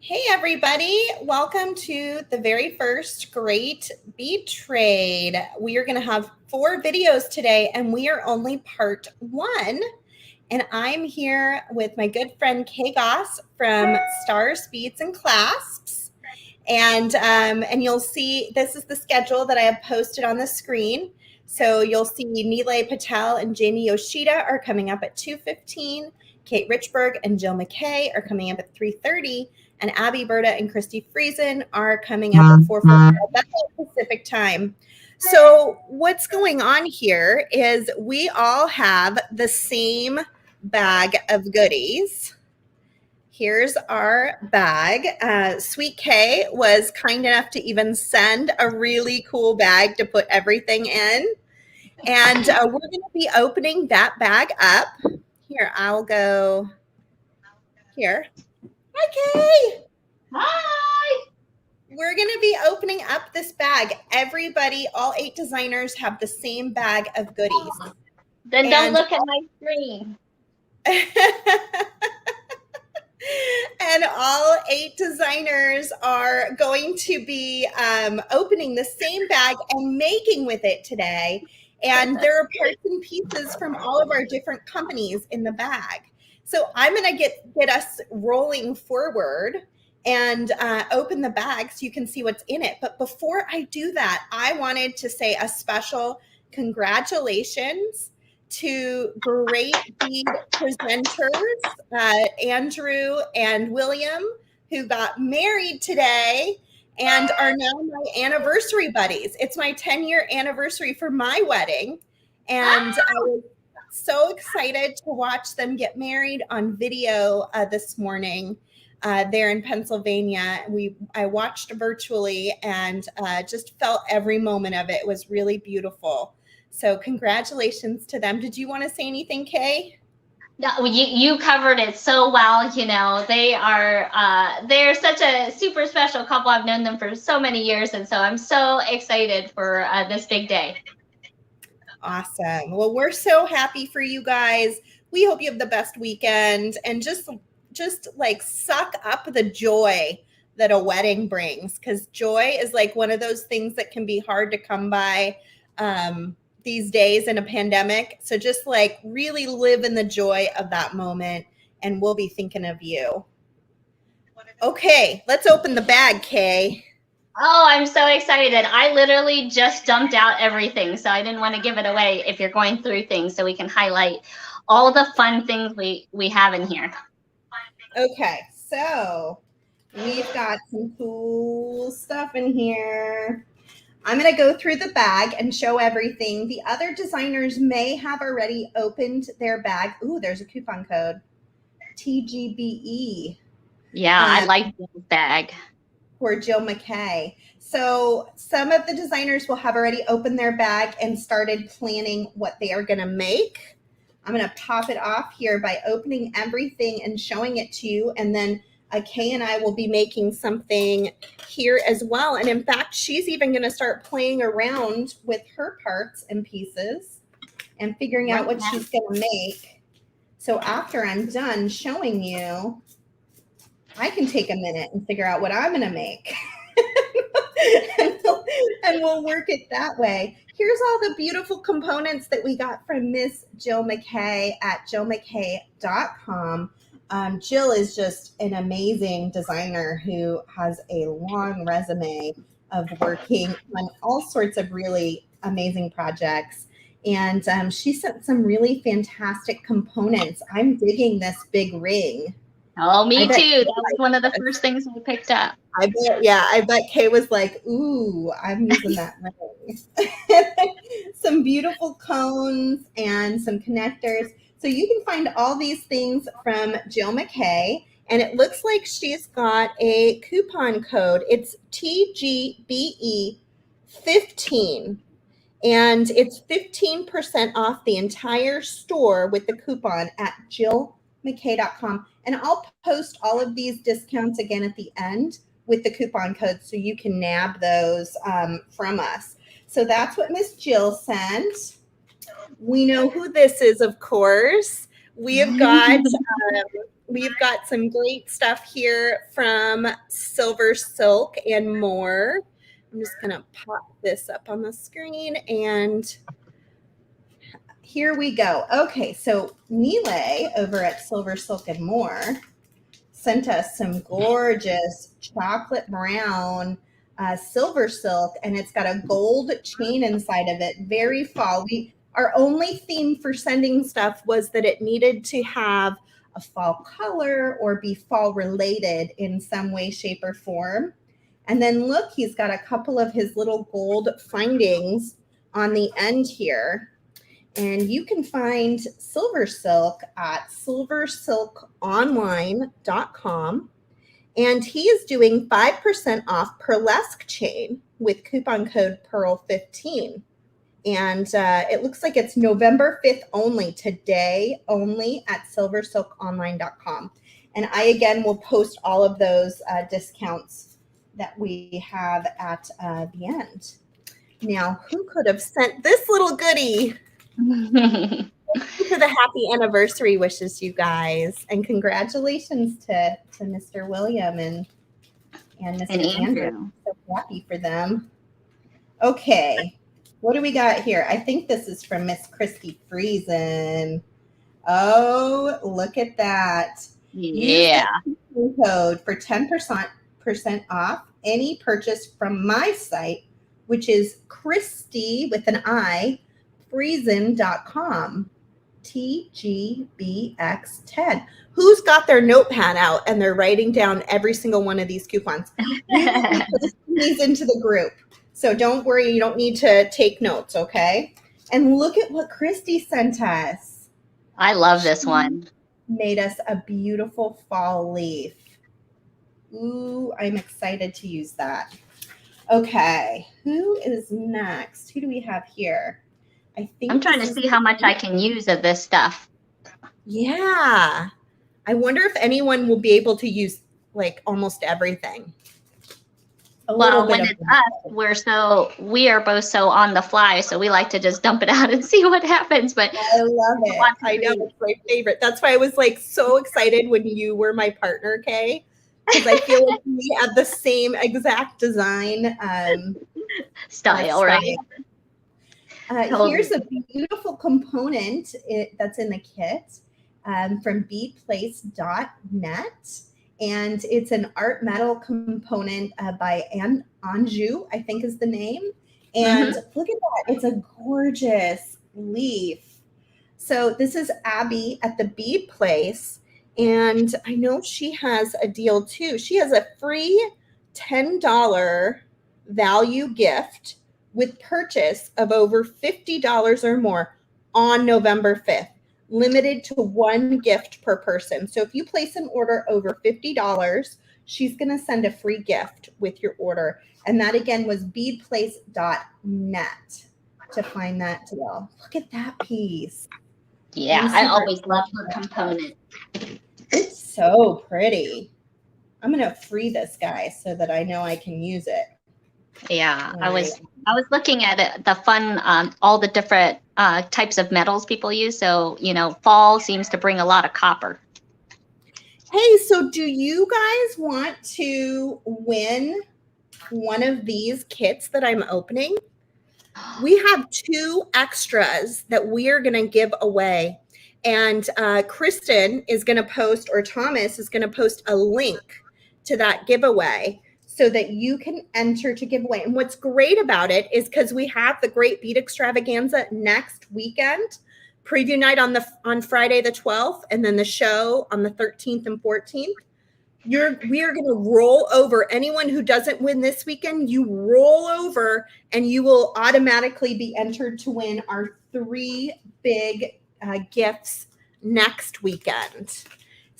Hey everybody, welcome to the very first Great Bead Trade. We are going to have 4 videos today and we are only part 1. And I'm here with my good friend Kay Goss from Stars, Beads, and Clasps. And you'll see this is the schedule that I have posted on the screen. So you'll see Nilay Patel and Jamie Yoshida are coming up at 2:15. Kate Richburg and Jill McKay are coming up at 3:30. And Abby Berta and Christy Friesen are coming up at 4:45. That's Pacific time. So what's going on here is we all have the same bag of goodies. Here's our bag. Sweet Kay was kind enough to even send a really cool bag to put everything in. And we're going to be opening that bag up. Here, I'll go here. Hi, Kay. Hi. We're going to be opening up this bag. Everybody, all 8 designers have the same bag of goodies. Then don't look at my screen. And all 8 designers are going to be opening the same bag and making with it today. And there are parts and pieces from all of our different companies in the bag. So I'm going to get us rolling forward and open the bag so you can see what's in it. But before I do that, I wanted to say a special congratulations to Great Bead presenters, Andrew and William, who got married today and are now my anniversary buddies. It's my 10-year anniversary for my wedding. And I was so excited to watch them get married on video this morning there in Pennsylvania. I watched virtually and just felt every moment of it. It was really beautiful. So congratulations to them. Did you want to say anything, Kay? No, you covered it so well. You know, they're such a super special couple. I've known them for so many years, and so I'm so excited for this big day. Awesome. Well, we're so happy for you guys. We hope you have the best weekend and just like suck up the joy that a wedding brings, because joy is like one of those things that can be hard to come by these days in a pandemic. So just like really live in the joy of that moment, and we'll be thinking of you. Okay, let's open the bag, Kay. Oh, I'm so excited. I literally just dumped out everything, so I didn't want to give it away if you're going through things, so we can highlight all the fun things we have in here. Okay, so we've got some cool stuff in here. I'm going to go through the bag and show everything. The other designers may have already opened their bag. Ooh, there's a coupon code. TGBE. Yeah, I like this bag. For Jill McKay. So some of the designers will have already opened their bag and started planning what they are going to make. I'm going to pop it off here by opening everything and showing it to you. And then Kay and I will be making something here as well. And in fact, she's even going to start playing around with her parts and pieces and figuring out what she's going to make. So after I'm done showing you, I can take a minute and figure out what I'm going to make. and we'll work it that way. Here's all the beautiful components that we got from Miss Jill McKay at jillmckay.com. Jill is just an amazing designer who has a long resume of working on all sorts of really amazing projects. And she sent some really fantastic components. I'm digging this big ring. Oh, me too. That was one of the first things we picked up. I bet Kay was like, ooh, I'm using that ring. Some beautiful cones and some connectors. So you can find all these things from Jill McKay. And it looks like she's got a coupon code. It's TGBE15. And it's 15% off the entire store with the coupon at jillmckay.com. And I'll post all of these discounts again at the end with the coupon code so you can nab those from us. So that's what Miss Jill sent. We know who this is, of course. We've got some great stuff here from Silver Silk and more. I'm just going to pop this up on the screen and here we go. Okay, so Nile over at Silver Silk and More sent us some gorgeous chocolate brown silver silk, and it's got a gold chain inside of it. Very fall. Our only theme for sending stuff was that it needed to have a fall color or be fall related in some way, shape, or form. And then look, he's got a couple of his little gold findings on the end here. And you can find Silver Silk at silversilkonline.com. And he is doing 5% off Pearlesque chain with coupon code PEARL15. And it looks like it's November 5th only, today only at silversilkonline.com. And I, again, will post all of those discounts that we have at the end. Now, who could have sent this little goodie? For the happy anniversary wishes, you guys, and congratulations to Mr. William and Mr. Andrew. So happy for them. Okay, what do we got here? I think this is from Miss Christy Friesen. Oh, look at that! Yeah. Use the code for 10% off any purchase from my site, which is Christy with an I. Friesen.com. TGBX10. Who's got their notepad out and they're writing down every single one of these coupons? We will be posting these into the group. So don't worry, you don't need to take notes, okay? And look at what Christy sent us. I love this one. Made us a beautiful fall leaf. Ooh, I'm excited to use that. Okay, who is next? Who do we have here? I'm trying to see how much I can use of this stuff. Yeah. I wonder if anyone will be able to use like almost everything. Well, when it's us, we are both so on the fly, so we like to just dump it out and see what happens. But I love it. I know, it's my favorite. That's why I was like so excited when you were my partner, Kay, because I feel like we have the same exact design style, right? Here's a beautiful component that's in the kit from beadplace.net. And it's an art metal component by Anju, I think is the name. And look at that. It's a gorgeous leaf. So this is Abby at the Bead Place. And I know she has a deal too. She has a free $10 value gift with purchase of over $50 or more on November 5th, limited to one gift per person. So if you place an order over $50, she's going to send a free gift with your order. And that again was beadplace.net to find that deal. Look at that piece. Yeah, I always love her component. It's so pretty. I'm going to free this guy so that I know I can use it. Yeah, I was looking at it, the fun, all the different types of metals people use. So, fall seems to bring a lot of copper. Hey, so do you guys want to win one of these kits that I'm opening? We have 2 extras that we are going to give away. And Kristen is going to post, or Thomas is going to post a link to that giveaway, so that you can enter to give away. And what's great about it is because we have the Great Bead Extravaganza next weekend, preview night on Friday the 12th, and then the show on the 13th and 14th. We are going to roll over anyone who doesn't win this weekend. You roll over and you will automatically be entered to win our 3 big gifts next weekend.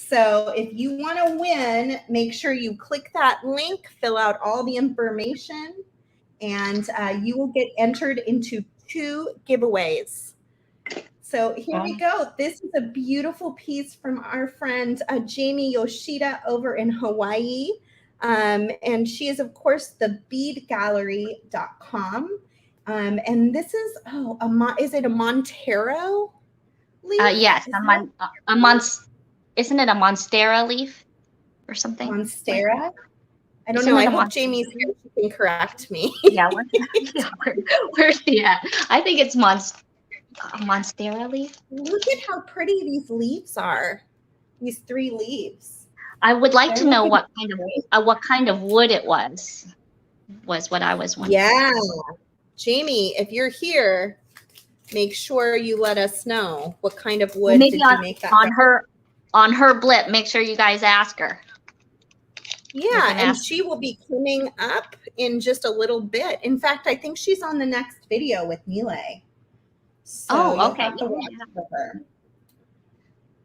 So if you want to win, make sure you click that link, fill out all the information, and you will get entered into 2 giveaways. So here we go. This is a beautiful piece from our friend Jamie Yoshida over in Hawaii. And she is, of course, the beadgallery.com. And this is, is it a Montero leaf? Yes, isn't it a monstera leaf or something? Monstera? I don't Isn't know. it I a hope Jamie's here. She can correct me. Yeah, where's she at? I think it's a monstera leaf. Look at how pretty these leaves are. These 3 leaves. I would like They're to know looking what kind of wood it was what I was wondering. Yeah. Jamie, if you're here, make sure you let us know what kind of wood Maybe did you make that on her blip. Make sure you guys ask her. Yeah, and she will be coming up in just a little bit. In fact, I think she's on the next video with Nile. So you'll have to watch for her.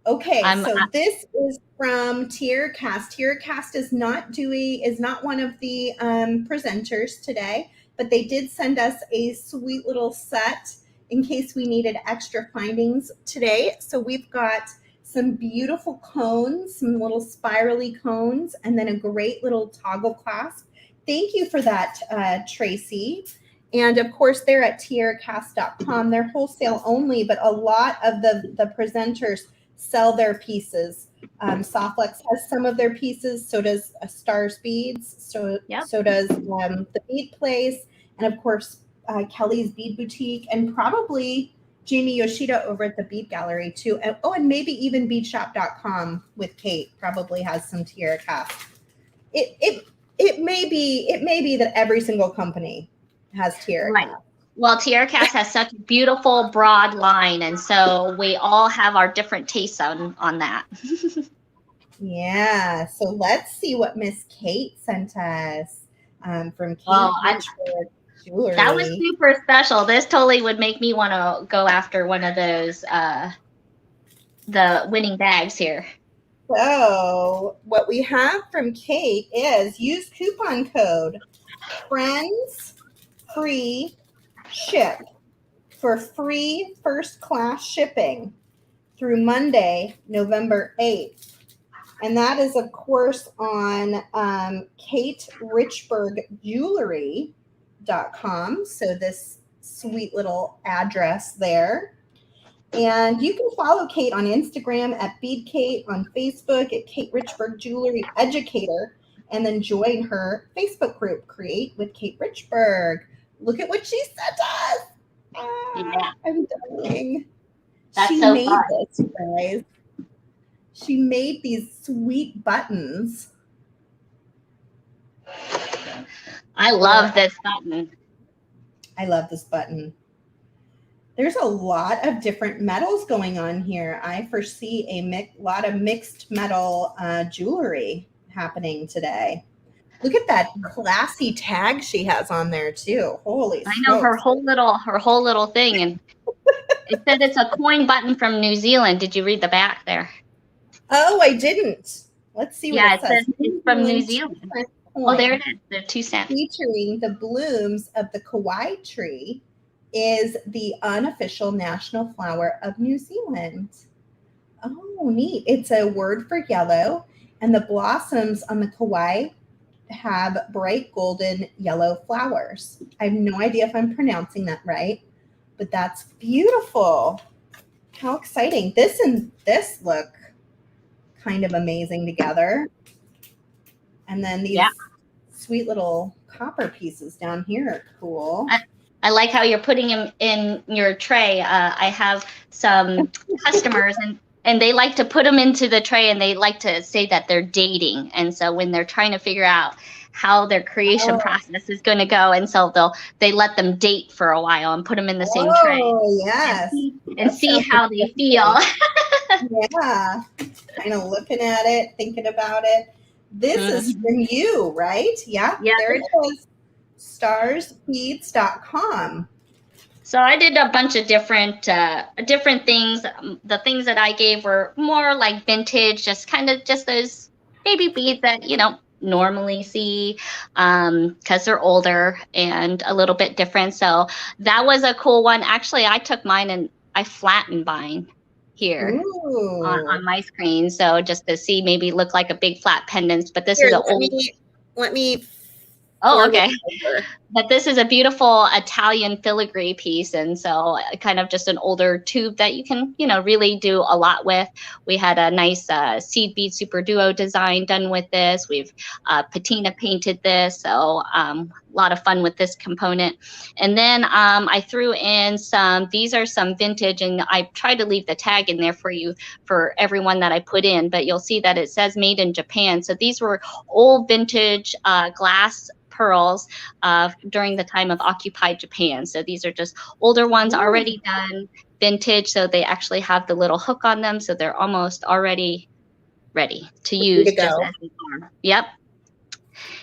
Okay, so this is from Tiercast. Tiercast is not one of the presenters today, but they did send us a sweet little set in case we needed extra findings today. So we've got some beautiful cones, some little spirally cones, and then a great little toggle clasp. Thank you for that, Tracy. And of course, they're at tiercast.com. They're wholesale only, but a lot of the presenters sell their pieces. Softlex has some of their pieces, so does Stars Beads, so does the Bead Place, and of course, Kelly's Bead Boutique, and probably Jamie Yoshida over at the Bead Gallery too. And maybe even beadshop.com with Kate probably has some Tiercast. It may be that every single company has Tiercast. Right. Well, Tiercast has such a beautiful broad line, and so we all have our different tastes on that. Yeah, so let's see what Miss Kate sent us from Kate Richburg Jewelry. That was super special. This totally would make me want to go after one of those the winning bags here. So what we have from Kate is use coupon code FRIENDS free ship for free first class shipping through Monday, November 8th. And that is, of course, on KateRichbergJewelry.com. So this sweet little address there. And you can follow Kate on Instagram at BeadKate, on Facebook at Kate Richberg Jewelry Educator, and then join her Facebook group, Create with Kate Richberg. Look at what she sent us. I'm dying. She made this, you guys. She made these sweet buttons. I love this button. I love this button. There's a lot of different metals going on here. I foresee a lot of mixed metal jewelry happening today. Look at that classy tag she has on there too. Holy smokes. I know her whole little thing, and it said it's a coin button from New Zealand. Did you read the back there? Oh, I didn't. Let's see what it says. It's from New Zealand. Oh, there it is. The 2 cents. Featuring the blooms of the Kauai tree is the unofficial national flower of New Zealand. Oh, neat. It's a word for yellow, and the blossoms on the Kauai have bright golden yellow flowers. I have no idea if I'm pronouncing that right, but that's beautiful. How exciting. This and this look kind of amazing together. And then these sweet little copper pieces down here are cool. I like how you're putting them in your tray. I have some customers and they like to put them into the tray, and they like to say that they're dating. And so when they're trying to figure out how their creation process is going to go, and so they let them date for a while and put them in the same tray. Oh, yes. And see how they feel. Yeah. Kind of looking at it, thinking about it. This is from you, right? Yeah. There it is. Starsbeads.com. So I did a bunch of different things. The things that I gave were more like vintage, just those baby beads that you don't normally see, because they're older and a little bit different. So that was a cool one. Actually, I took mine and I flattened mine here on my screen, so just to see maybe look like a big flat pendant. But this is an old. Let me Oh, or with okay. silver. But this is a beautiful Italian filigree piece. And so kind of just an older tube that you can, really do a lot with. We had a nice seed bead super duo design done with this. We've patina painted this. So a lot of fun with this component. And then I threw in these are some vintage, and I tried to leave the tag in there for you, for everyone that I put in, but you'll see that it says made in Japan. So these were old vintage glass pearls during the time of occupied Japan. So these are just older ones already done, vintage. So they actually have the little hook on them. So they're almost already ready to use just as they are. Yep.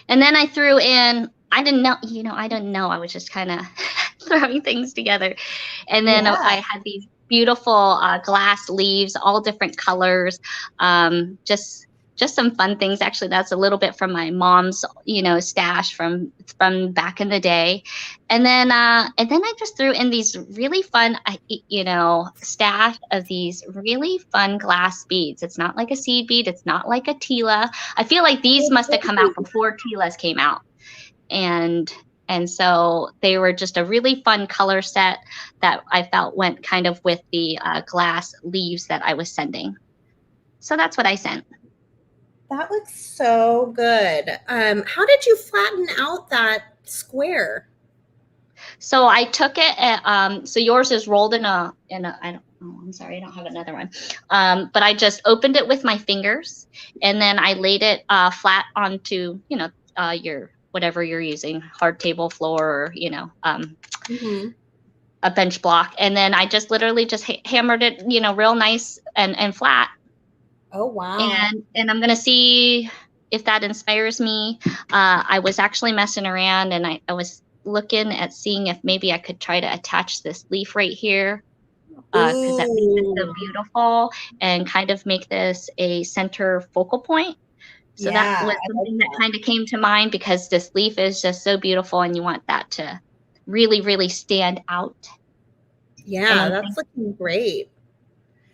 And then I threw in, I didn't know. I was just kind of throwing things together. And then I had these beautiful glass leaves, all different colors. Just some fun things. Actually, that's a little bit from my mom's, stash from back in the day. And then I just threw in these really fun, stash of these really fun glass beads. It's not like a seed bead. It's not like a Tila. I feel like these must have come out before Tilas came out. And so they were just a really fun color set that I felt went kind of with the glass leaves that I was sending. So that's what I sent. That looks so good. How did you flatten out that square? So I took it. So yours is rolled in a. I'm sorry, I don't have another one. But I just opened it with my fingers, and then I laid it flat onto your whatever you're using, hard table floor, or a bench block, and then I just literally just hammered it, real nice and flat. Oh wow! And I'm gonna see if that inspires me. I was actually messing around, and I was looking at seeing if maybe I could try to attach this leaf right here, because that leaf is so beautiful, and kind of make this a center focal point. So that was something that kind of came to mind, because this leaf is just so beautiful, and you want that to really, really stand out. Yeah, that's looking great.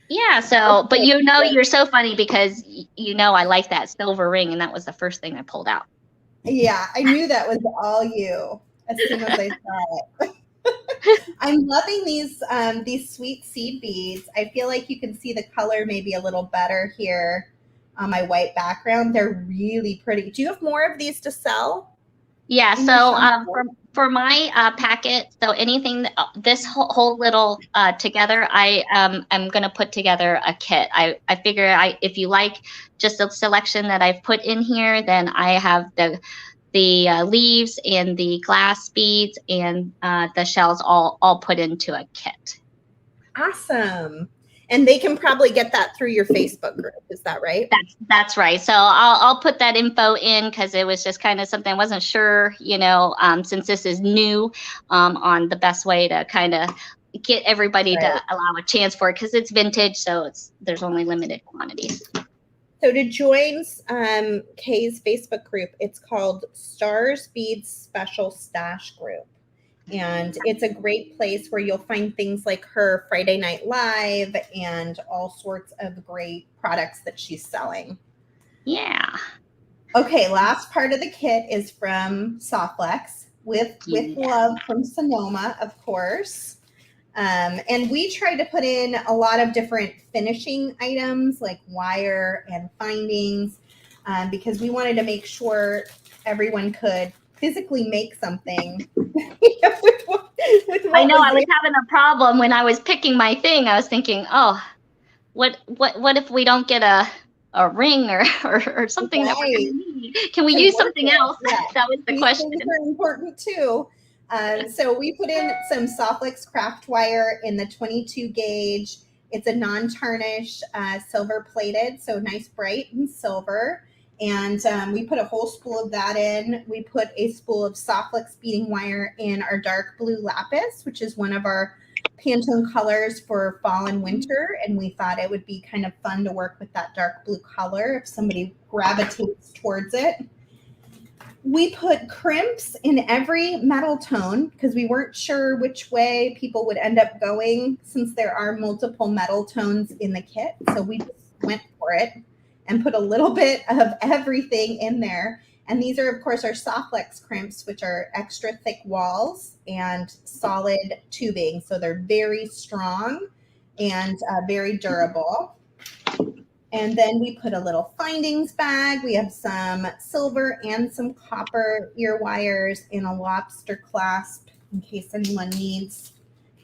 Yeah. So, but you're so funny, because I like that silver ring, and that was the first thing I pulled out. Yeah, I knew that was all you as soon as I saw it. I'm loving these sweet seed beads. I feel like you can see the color maybe a little better here on my white background. They're really pretty. Do you have more of these to sell? Yeah. So for my packet, so anything, this whole little together, I'm going to put together a kit. I figure if you like just a selection that I've put in here, then I have the leaves and the glass beads and the shells all put into a kit. Awesome. And they can probably get that through your Facebook group. Is that right? That's right. So I'll put that info in, because it was just kind of something I wasn't sure, since this is new, on the best way to kind of get everybody to allow a chance for it, because it's vintage. So there's only limited quantities. So to join Kay's Facebook group, it's called Stars Beads Special Stash Group. And it's a great place where you'll find things like her Friday Night Live and all sorts of great products that she's selling. Yeah. Okay, last part of the kit is from Softlex with love from Sonoma, of course. And we tried to put in a lot of different finishing items like wire and findings, because we wanted to make sure everyone could physically make something. I know I was having a problem when I was picking my thing. I was thinking, oh, what if we don't get a ring or something that we're going to need? Can we use something else? Yeah. That was the question. Things are important too. So we put in some Softlex craft wire in the 22 gauge. It's a non-tarnish, silver plated, so nice bright and silver. And we put a whole spool of that in. We put a spool of Softlex beading wire in our dark blue lapis, which is one of our Pantone colors for fall and winter. And we thought it would be kind of fun to work with that dark blue color if somebody gravitates towards it. We put crimps in every metal tone because we weren't sure which way people would end up going, since there are multiple metal tones in the kit. So we just went for it and put a little bit of everything in there. And these are, of course, our Softlex crimps, which are extra thick walls and solid tubing. So they're very strong and very durable. And then we put a little findings bag. We have some silver and some copper ear wires and a lobster clasp in case anyone needs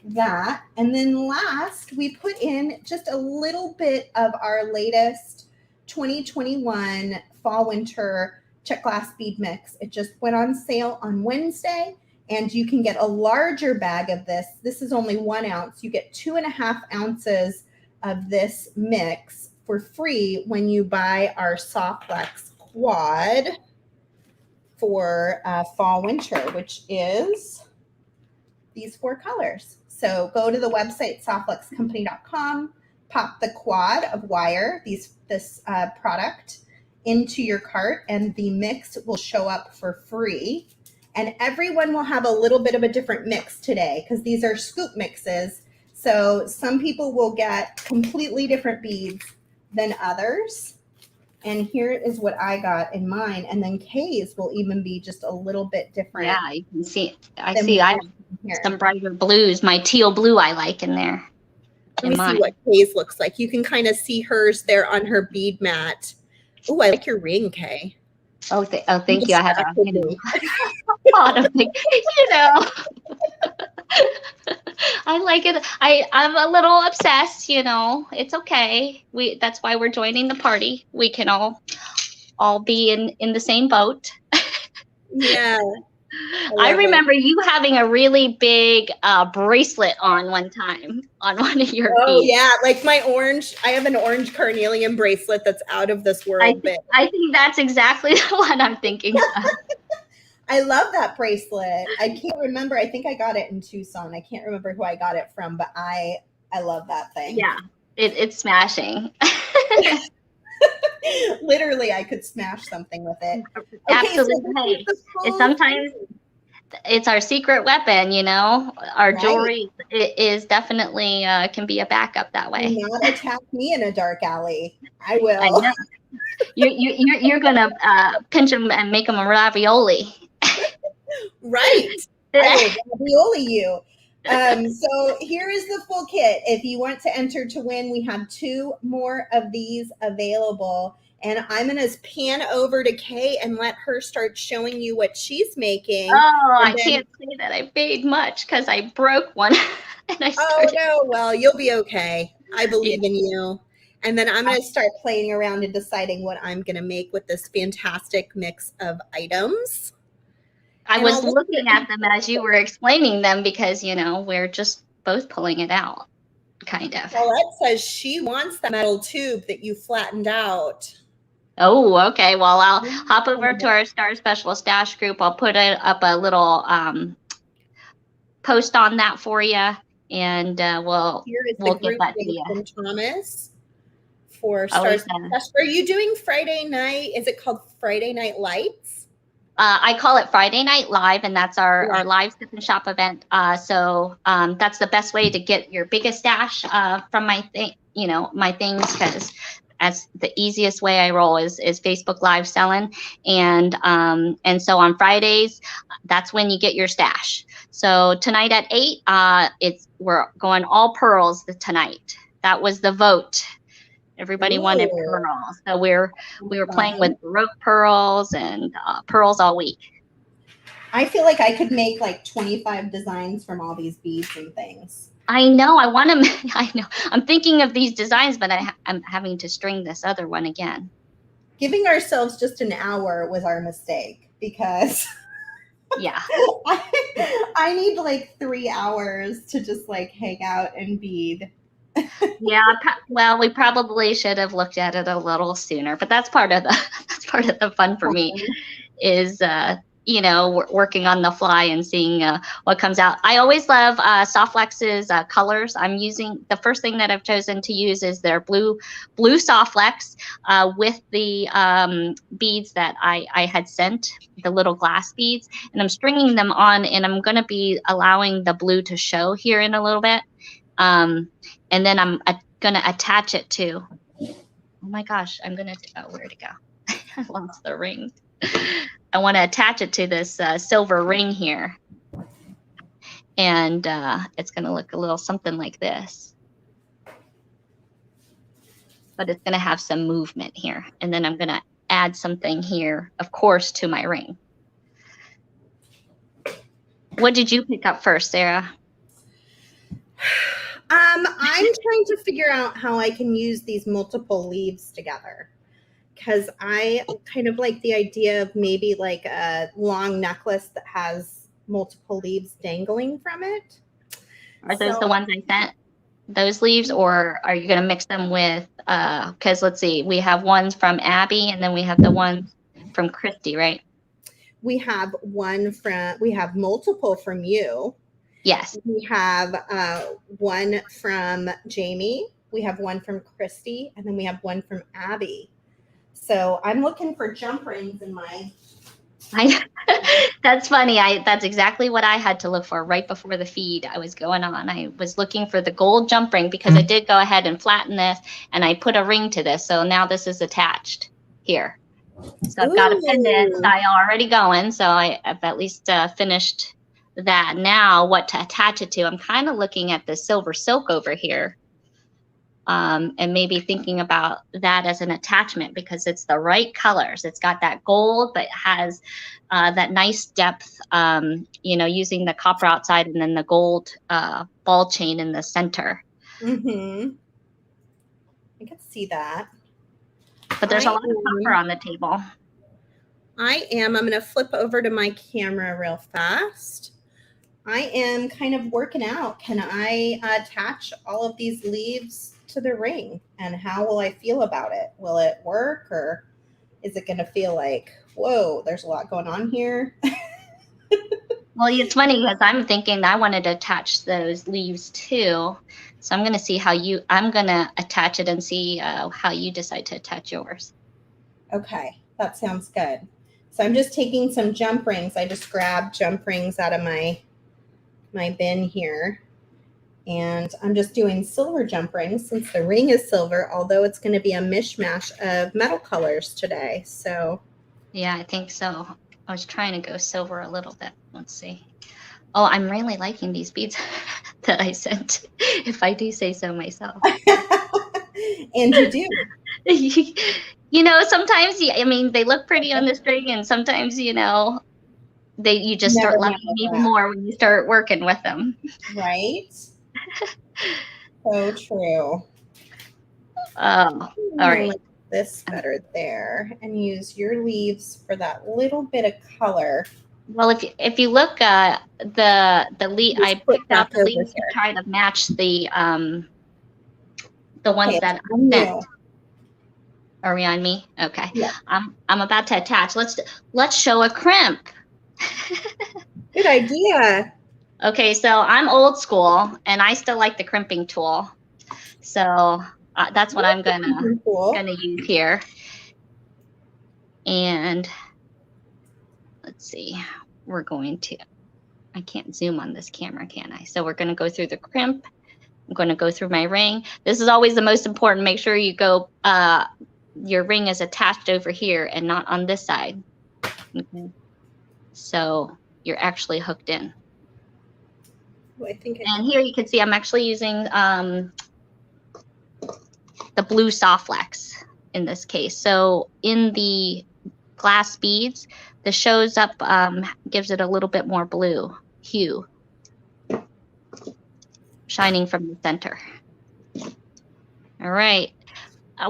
that. And then last, we put in just a little bit of our latest 2021 fall winter check glass bead mix. It just went on sale on Wednesday, and you can get a larger bag of this. This is only 1 ounce. You get 2.5 ounces of this mix for free when you buy our Softlex quad for fall winter, which is these 4 colors. So go to the website softluxcompany.com, pop the quad of wire, this product, into your cart, and the mix will show up for free. And everyone will have a little bit of a different mix today because these are scoop mixes. So some people will get completely different beads than others. And here is what I got in mine. And then Kay's will even be just a little bit different. Yeah, you can see. I have some brighter blues. My teal blue I like in there. Let me see what Kay's looks like. You can kind of see hers there on her bead mat. Oh, I like your ring, Kay. Oh, thank you. I have a lot of things, I like it. I'm a little obsessed, It's okay. That's why we're joining the party. We can all be in the same boat. Yeah. I remember you having a really big bracelet on one time on one of your beads. Yeah, like I have an orange carnelian bracelet that's out of this world. I think that's exactly the one I'm thinking of. I love that bracelet. I can't remember. I think I got it in Tucson. I can't remember who I got it from, but I love that thing. Yeah, it's smashing. Literally, I could smash something with it. Absolutely. Sometimes it's our secret weapon, Our jewelry is definitely can be a backup that way. Do not attack me in a dark alley. I will. I know. You're gonna pinch them and make them a ravioli. Right. I will ravioli you. So here is the full kit. If you want to enter to win, we have 2 more of these available. And I'm going to pan over to Kay and let her start showing you what she's making. Oh, I can't say that I made much because I broke one. Oh, no. Well, you'll be okay. I believe in you. And then I'm going to start playing around and deciding what I'm going to make with this fantastic mix of items. I was looking at them as you were explaining them because, we're just both pulling it out, kind of. Paulette says she wants that metal tube that you flattened out. Oh, okay. Well, I'll hop over to our Star Special Stash group. I'll put up a little post on that for you, and we'll get that to you. Thomas for Star Special. Are you doing Friday night? Is it called Friday Night Lights? I call it Friday Night Live, and that's our live sip and shop event. So that's the best way to get your biggest stash from my things, because as the easiest way I roll is Facebook Live selling, and so on Fridays, that's when you get your stash. So tonight at 8, we're going all pearls tonight. That was the vote. Everybody wanted pearls, so we were playing with Baroque pearls and pearls all week. I feel like I could make like 25 designs from all these beads and things. I know. I want to. I know. I'm thinking of these designs, but I'm having to string this other one again. Giving ourselves just an hour was our mistake because. Yeah. I need like 3 hours to just like hang out and bead. Yeah, well, we probably should have looked at it a little sooner, but that's part of the fun for me is working on the fly and seeing what comes out. I always love Softlux's colors. I'm using the first thing that I've chosen to use is their blue Softlux with the beads that I had sent, the little glass beads, and I'm stringing them on, and I'm going to be allowing the blue to show here in a little bit. And then I'm going to attach it to, oh my gosh, where'd it go? I lost the ring. I want to attach it to this silver ring here. And it's going to look a little something like this. But it's going to have some movement here. And then I'm going to add something here, of course, to my ring. What did you pick up first, Sarah? I'm trying to figure out how I can use these multiple leaves together, because I kind of like the idea of maybe like a long necklace that has multiple leaves dangling from it. Are those the ones I sent? Those leaves, or are you going to mix them with, because let's see, we have ones from Abby and then we have the ones from Christy, right? We have multiple from you. Yes. We have one from Jamie. We have one from Christy, and then we have one from Abby. So I'm looking for jump rings in my. That's funny. That's exactly what I had to look for right before the feed I was going on. I was looking for the gold jump ring because I did go ahead and flatten this, and I put a ring to this. So now this is attached here. So I've got a pendant style already going. So I've at least finished that. Now what to attach it to? I'm kind of looking at the silver silk over here. And maybe thinking about that as an attachment because it's the right colors. It's got that gold, but it has that nice depth, using the copper outside and then the gold ball chain in the center. Mm-hmm. I can see that. But there's a lot of copper on the table. I'm going to flip over to my camera real fast. I am kind of working out. Can I attach all of these leaves to the ring, and how will I feel about it? Will it work, or is it going to feel like, whoa, there's a lot going on here? Well, it's funny because I'm thinking I wanted to attach those leaves too. So I'm going to see I'm going to attach it and see how you decide to attach yours. Okay, that sounds good. So I'm just taking some jump rings. I just grabbed jump rings out of my bin here. And I'm just doing silver jump rings since the ring is silver, although it's going to be a mishmash of metal colors today. So, yeah, I think so. I was trying to go silver a little bit. Let's see. Oh, I'm really liking these beads that I sent, if I do say so myself. And you do. Sometimes, they look pretty on the string, and sometimes, you just start loving them even more when you start working with them. Right? So true. Oh, all right. Like this better there, and use your leaves for that little bit of color. Well, if you look at the leaf, I picked out the leaves to try to match the ones that I sent. Are we on me? Okay. Yeah. I'm about to attach. Let's show a crimp. Good idea. Okay, so I'm old school, and I still like the crimping tool. So that's what I'm gonna use here. And let's see, I can't zoom on this camera, can I? So we're gonna go through the crimp. I'm gonna go through my ring. This is always the most important. Make sure you go, your ring is attached over here and not on this side. Okay. So you're actually hooked in. And here you can see I'm actually using the blue Softlex in this case. So in the glass beads, the shows up gives it a little bit more blue hue, shining from the center. All right.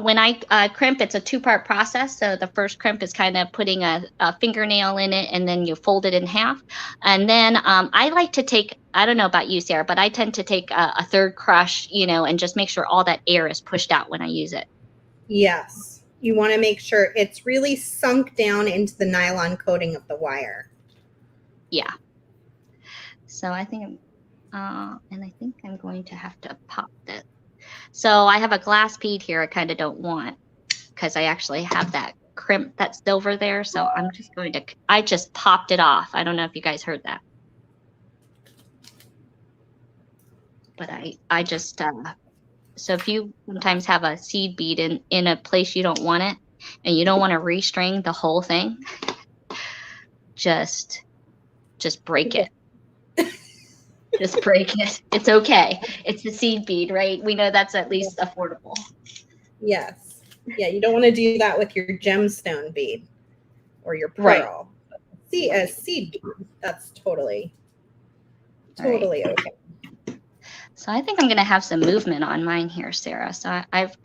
When I crimp, it's a two-part process. So the first crimp is kind of putting a fingernail in it, and then you fold it in half. And then I like to take, I don't know about you, Sarah, but I tend to take a third crush, and just make sure all that air is pushed out when I use it. Yes. You want to make sure it's really sunk down into the nylon coating of the wire. Yeah. So I think, and I think I'm going to have to pop this. So I have a glass bead here I kind of don't want because I actually have that crimp, that silver there. So I'm just I just popped it off. I don't know if you guys heard that. But I just, so if you sometimes have a seed bead in a place you don't want it and you don't want to restring the whole thing, just break it. Just break it. It's okay. It's the seed bead, right? We know that's at least affordable. Yes. Yeah, you don't want to do that with your gemstone bead or your pearl. Right. See, a seed bead, that's totally okay. So I think I'm gonna have some movement on mine here, Sarah. So I've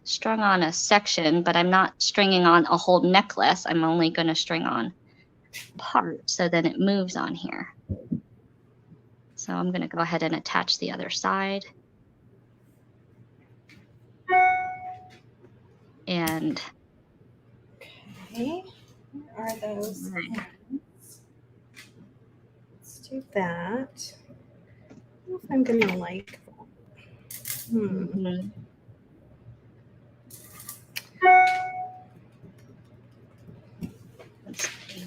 strung on a section, but I'm not stringing on a whole necklace. I'm only gonna string on part, so then it moves on here. So I'm gonna go ahead and attach the other side. And okay, where are those? right. Let's do that. I don't know if I'm gonna like that. Mm-hmm. Let's see.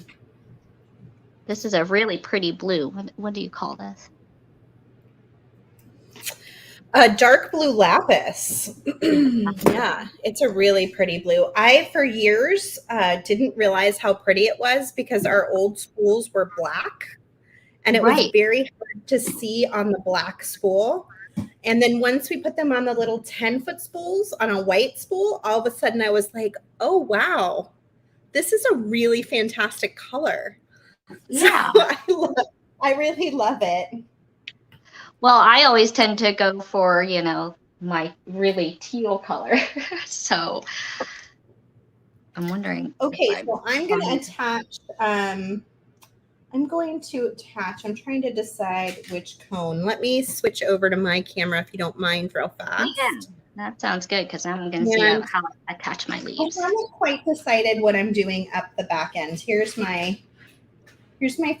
This is a really pretty blue. What do you call this? A dark blue lapis. Yeah, it's a really pretty blue. I, for years, didn't realize how pretty it was because our old spools were black and it was Right. very hard to see on the black spool. And then once we put them on the little 10-foot spools on a white spool, all of a sudden I was like, oh, wow, this is a really fantastic color. Yeah. So I really love it. Well, I always tend to go for, my really teal color. So I'm wondering. Okay, so I'm going to attach, I'm trying to decide which cone. Let me switch over to my camera if you don't mind real fast. Yeah, that sounds good because I'm going to see how I attach my leaves. I haven't quite decided what I'm doing up the back end. Here's my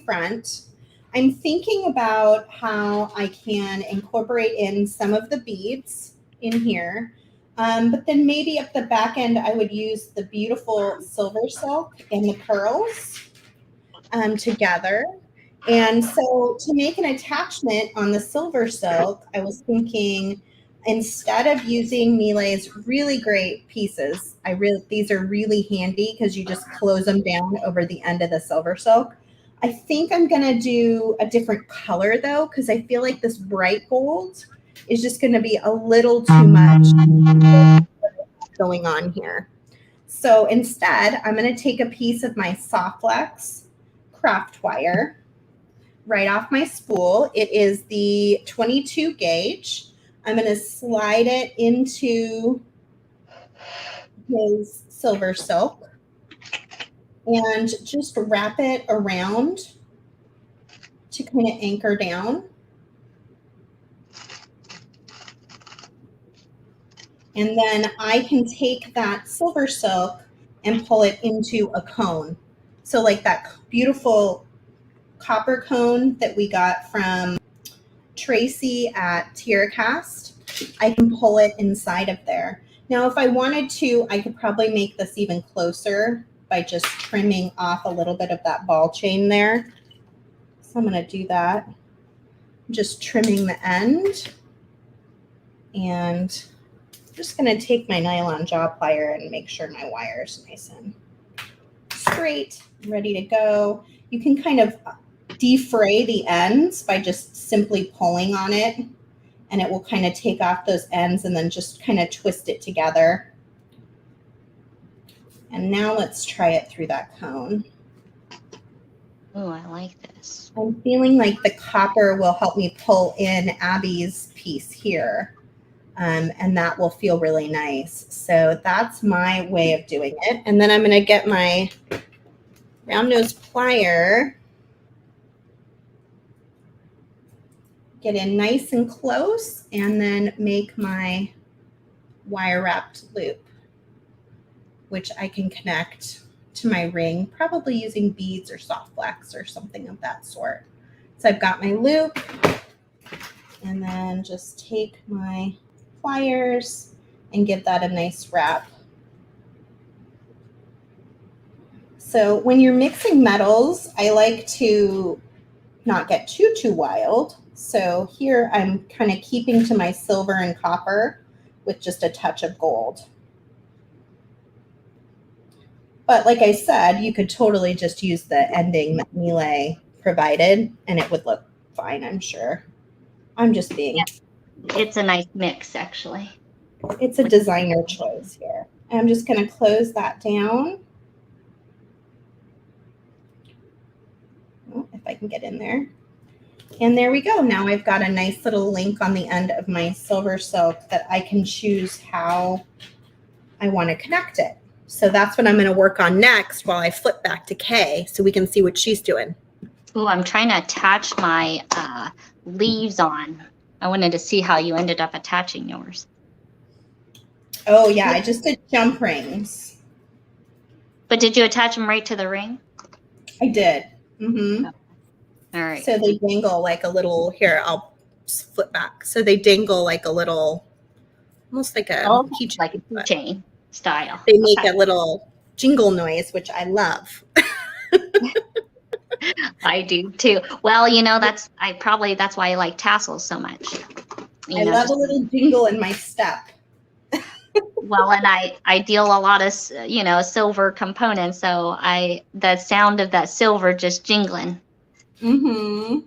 front. I'm thinking about how I can incorporate in some of the beads in here. But then maybe up the back end, I would use the beautiful silver silk and the pearls together. And so to make an attachment on the silver silk, I was thinking instead of using Miele's really great pieces, these are really handy because you just close them down over the end of the silver silk. I think I'm going to do a different color though, because I feel like this bright gold is just going to be a little too much going on here. So instead, I'm going to take a piece of my Softlex craft wire right off my spool. It is the 22 gauge. I'm going to slide it into his silver silk and just wrap it around to kind of anchor down. And then I can take that silver silk and pull it into a cone. So like that beautiful copper cone that we got from Tracy at TierraCast, I can pull it inside of there. Now, if I wanted to, I could probably make this even closer by just trimming off a little bit of that ball chain there. So I'm going to do that. I'm just trimming the end. And I'm just going to take my nylon jaw plier and make sure my wire is nice and straight, ready to go. You can kind of defray the ends by just simply pulling on it, and it will kind of take off those ends and then just kind of twist it together. And now let's try it through that cone. Oh, I like this. I'm feeling like the copper will help me pull in Abby's piece here, and that will feel really nice. So that's my way of doing it. And then I'm going to get my round nose plier, get in nice and close, and then make my wire wrapped loop, which I can connect to my ring, probably using beads or Softlex or something of that sort. So I've got my loop, and then just take my pliers and give that a nice wrap. So when you're mixing metals, I like to not get too wild. So here I'm kind of keeping to my silver and copper with just a touch of gold. But like I said, you could totally just use the ending that Miele provided and it would look fine, I'm sure. I'm just being, It's a nice mix, actually. it's a designer choice here. And I'm just going to close that down. Oh, if I can get in there. And there we go. Now I've got a nice little link on the end of my silver silk that I can choose how I want to connect it. So that's what I'm going to work on next while I flip back to Kay so we can see what she's doing. Oh, I'm trying to attach my leaves on. I wanted to see how you ended up attaching yours. Oh, yeah. I just did jump rings. But did you attach them right to the ring? I did. Mm-hmm. All right. So they dangle like a little, here, I'll flip back. So they dangle like a little, almost like a keychain. Like a keychain style. They make a little jingle noise, which I love. I do too. Well, you know, that's why I like tassels so much. I love a little jingle in my step. Well, and I deal a lot of, silver components, so the sound of that silver just jingling. Mm-hmm.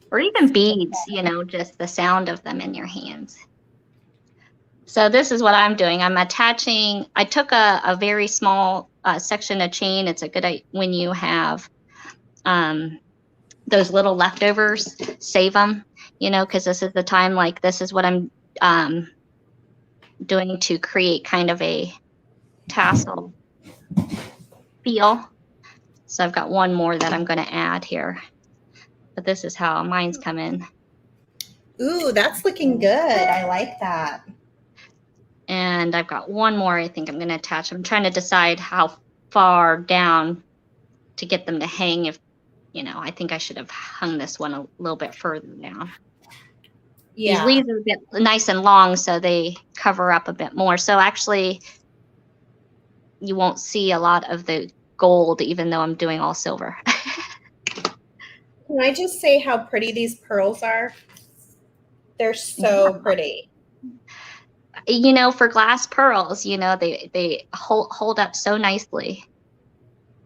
Or even beads, just the sound of them in your hands. So this is what I'm doing. I'm attaching, I took a very small section of chain. It's a good idea when you have those little leftovers, save them, because this is the time, like this is what I'm doing to create kind of a tassel feel. So I've got one more that I'm going to add here, but this is how mine's come in. Ooh, that's looking good. I like that. And I've got one more I think I'm going to attach. I'm trying to decide how far down to get them to hang. If, I think I should have hung this one a little bit further down. Yeah. These leaves are a bit nice and long, so they cover up a bit more. So actually, you won't see a lot of the gold, even though I'm doing all silver. Can I just say how pretty these pearls are? They're so pretty. For glass pearls, they hold up so nicely.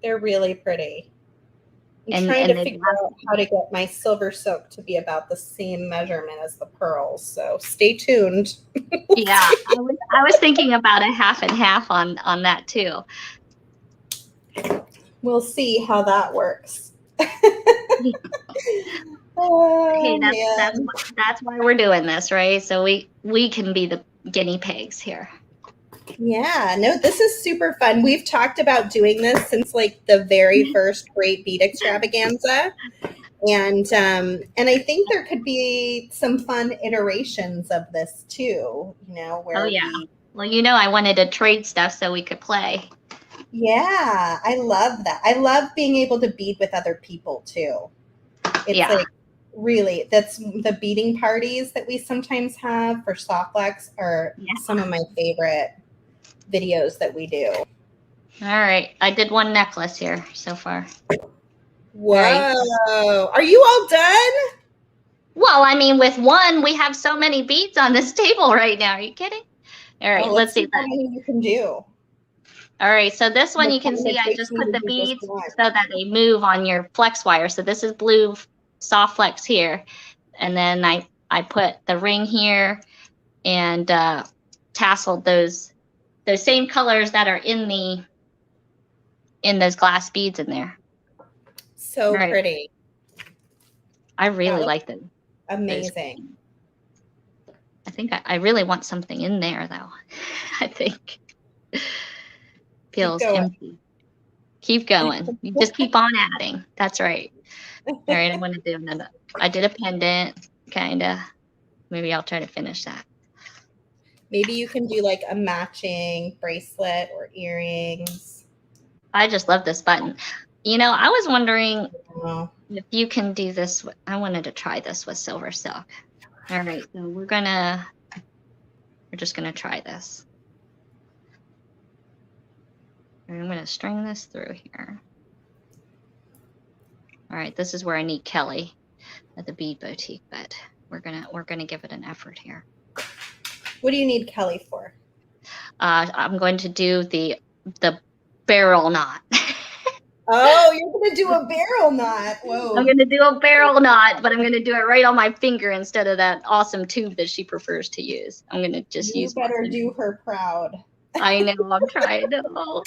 They're really pretty. I'm trying to figure out how to get my silver silk to be about the same measurement as the pearls. So stay tuned. Yeah, I was thinking about a half and half on that too. We'll see how that works. Okay, that's why we're doing this, right? So we can be the guinea pigs here. Yeah, no, this is super fun. We've talked about doing this since like the very first Great Bead Extravaganza. And I think there could be some fun iterations of this too, where well, I wanted to trade stuff so we could play. Yeah, I love that. I love being able to bead with other people too. It's like really, that's the beading parties that we sometimes have for Softlex are some of my favorite videos that we do. All right. I did one necklace here so far. Whoa. Right. Are you all done? Well, I mean, with one, we have so many beads on this table right now. Are you kidding? All right, let's see how many you can do. All right, so this one you can see I just put the beads so that they move on your flex wire. So this is blue soft flex here. And then I put the ring here and tasseled those same colors that are in those glass beads in there. So pretty. I really like them. Amazing. I think I really want something in there though. I think. Feels empty. Keep going. You just keep on adding. That's right. All right, I'm going to do another. I did a pendant, kind of. Maybe I'll try to finish that. Maybe you can do like a matching bracelet or earrings. I just love this button. I was wondering if you can do this. I wanted to try this with silver silk. All right, so we're just going to try this. I'm going to string this through here. All right, this is where I need Kelly at the Bead Boutique, but we're gonna give it an effort here. What do you need Kelly for? I'm going to do the barrel knot. Oh, you're going to do a barrel knot. Whoa. I'm going to do a barrel knot, but I'm going to do it right on my finger instead of that awesome tube that she prefers to use. I'm going to just use. You better do her proud. I know, I'm trying to.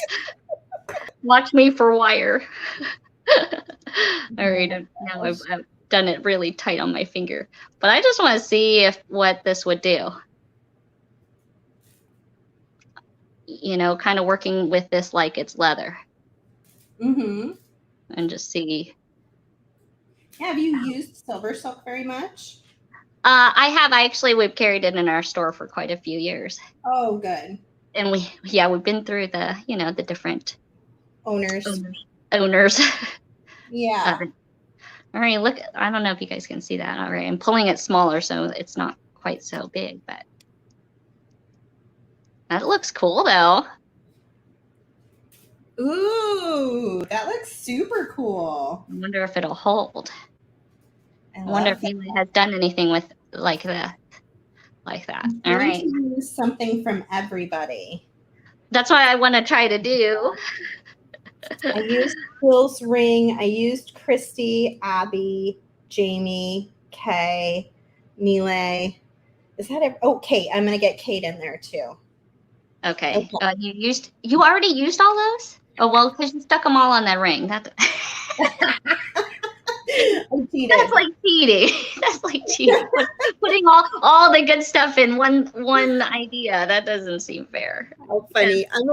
Watch me for wire. All right, now I've done it really tight on my finger, but I just want to see what this would do. You know, kind of working with this like it's leather. Mm-hmm. And just see. Have you used silver silk very much? I have. We've carried it in our store for quite a few years. Oh, good. And we've been through the different owners. Yeah. All right, look, I don't know if you guys can see that. All right, I'm pulling it smaller so it's not quite so big, but that looks cool though. Ooh, that looks super cool. I wonder if it'll hold. I wonder if Eli has done anything with like that. All right. Use something from everybody. That's what I want to try to do. I used Will's ring. I used Christy, Abby, Jamie, Kay, Nile. Is that it? Oh, Kate. I'm gonna get Kate in there too. Okay. You already used all those? Oh well, because you stuck them all on that ring. That's like cheating. That's like cheating. Putting all the good stuff in one idea. That doesn't seem fair. How funny. I'm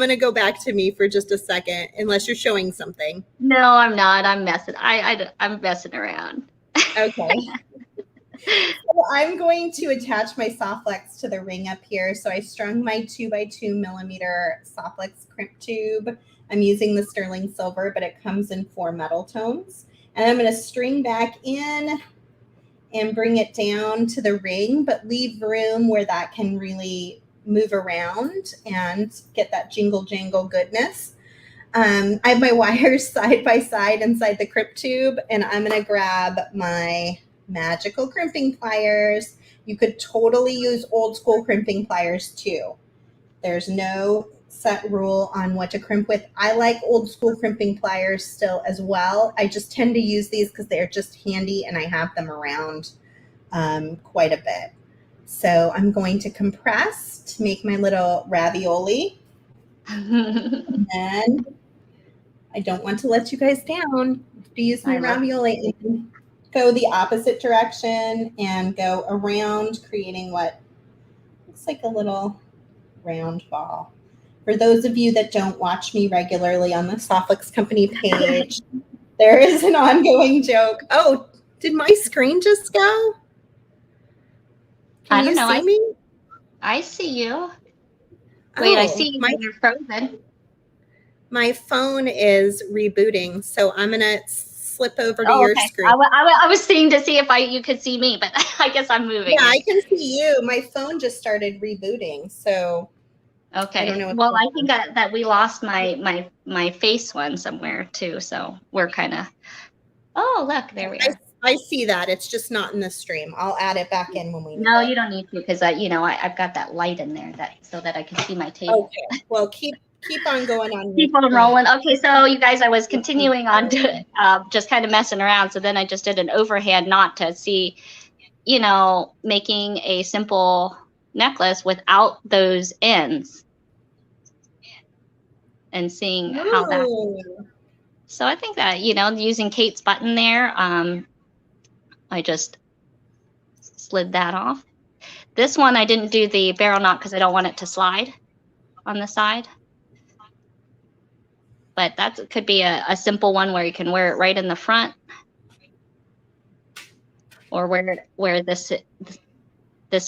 gonna go back to me for just a second, unless you're showing something. No, I'm not. I'm messing. I'm messing around. Okay. So I'm going to attach my Softlex to the ring up here. So I strung my 2x2 millimeter Softlex crimp tube. I'm using the sterling silver, but it comes in 4 metal tones. And I'm going to string back in and bring it down to the ring, but leave room where that can really move around and get that jingle jangle goodness. I have my wires side by side inside the crimp tube, and I'm going to grab my magical crimping pliers. You could totally use old school crimping pliers too. There's no set rule on what to crimp with. I like old school crimping pliers still as well. I just tend to use these because they're just handy and I have them around quite a bit. So I'm going to compress to make my little ravioli. And then I don't want to let you guys down. To use my ravioli and go the opposite direction and go around, creating what looks like a little round ball. For those of you that don't watch me regularly on the Softlex Company page, there is an ongoing joke. Oh, did my screen just go? Can you see me? I see you. Wait, I see you. You're frozen. My phone is rebooting, so I'm going to slip over to your screen. I was seeing to see if you could see me, but I guess I'm moving. Yeah, I can see you. My phone just started rebooting, so okay. I don't know well, I think that we lost my face one somewhere too, so we're kind of. Oh, look, there we are. I see that. It's just not in the stream. I'll add it back in when we. No, you don't need to because I've got that light in there so that I can see my table. Okay. Well, keep on going on. Keep on rolling. Okay, so you guys, I was continuing on to just kind of messing around. So then I just did an overhand knot to see, making a simple necklace without those ends and seeing how that. So I think that, using Kate's button there, I just slid that off. This one, I didn't do the barrel knot because I don't want it to slide on the side. But that could be a simple one where you can wear it right in the front, or wear this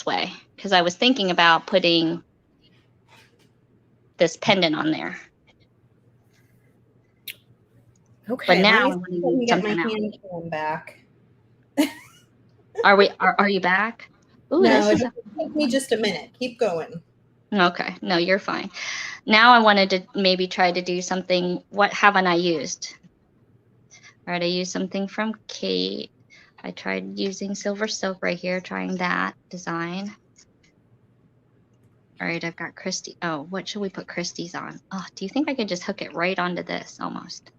way. Because I was thinking about putting this pendant on there. Okay. But now I'm going to get my hand cam back. Are you back? Ooh, no, it took me just a minute. Keep going. Okay. No, you're fine. Now I wanted to maybe try to do something. What haven't I used? All right, I used something from Kate. I tried using silver silk right here, trying that design. All right, I've got Christy. Oh, what should we put Christy's on? Oh, do you think I could just hook it right onto this almost?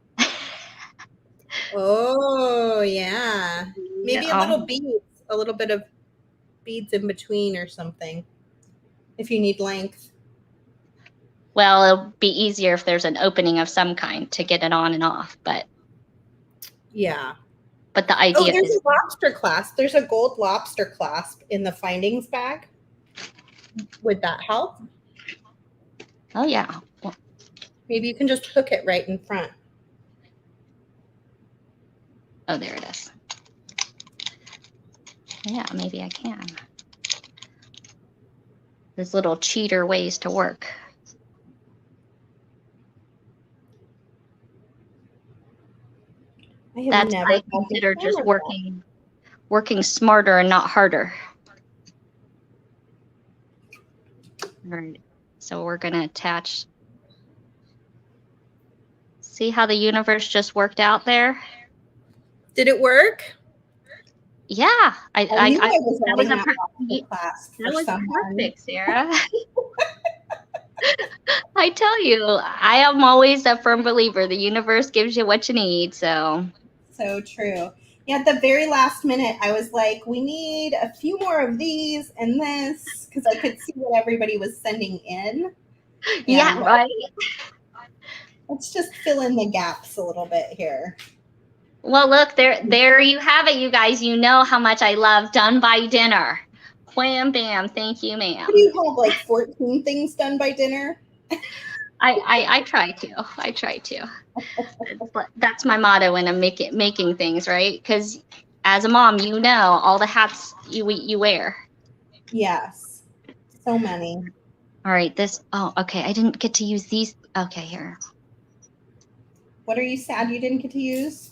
Oh, yeah. Maybe a little Oh, beads, a little bit of beads in between or something if you need length. well, it'll be easier if there's an opening of some kind to get it on and off, but Yeah. the Oh, idea there's is a lobster clasp. There's a gold lobster clasp in the findings bag. Would that help? oh yeah. Well, Maybe you can just hook it right in front. oh, there it is. Yeah, maybe I can. There's little cheater ways to work. I have That's never I had this consider just camera working smarter and not harder. All right. So we're gonna attach. See how the universe just worked out there? Did it work? Yeah, I knew I was that was adding a that lobster clasp that for was someone. perfect, Sarah. I tell you, I am always a firm believer. The universe gives you what you need. So True. Yeah, at the very last minute, I was like, we need a few more of these and this because I could see what everybody was sending in. yeah, And right. let's just fill in the gaps a little bit here. Well, look, there you have it, you guys. You know how much I love done by dinner. Wham bam, thank you, ma'am. What do you have, like 14 things done by dinner? I try to. I try to. That's my motto when I'm making things, right? Because as a mom, you know all the hats you wear. Yes. So many. All right, oh, okay. I didn't get to use these. Okay, here. What are you sad you didn't get to use?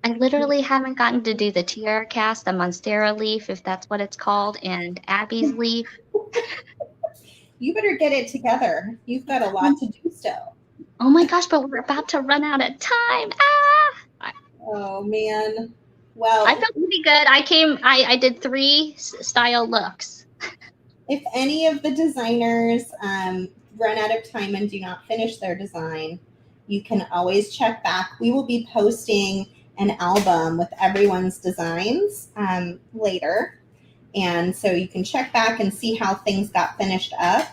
I literally haven't gotten to do the tiara cast, the monstera leaf, if that's what it's called, and Abby's leaf. You better get it together. You've got a lot to do still. Oh my gosh, but we're about to run out of time. Ah! Oh, man. Well, I felt pretty good. I did 3 style looks. if any of the designers run out of time and do not finish their design, you can always check back. We will be posting an album with everyone's designs later. And so you can check back and see how things got finished up,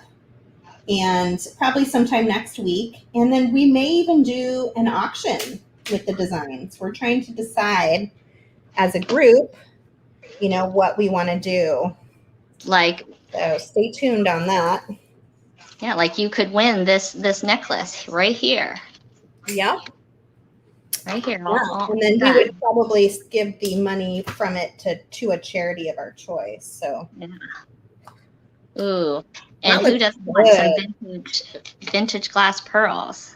and probably sometime next week. And then we may even do an auction with the designs. We're trying to decide as a group, what we want to do. So stay tuned on that. Yeah, like you could win this necklace right here. Yep. Right here. Yeah. And then we would probably give the money from it to a charity of our choice. So. Yeah. Ooh. And who doesn't want some vintage glass pearls?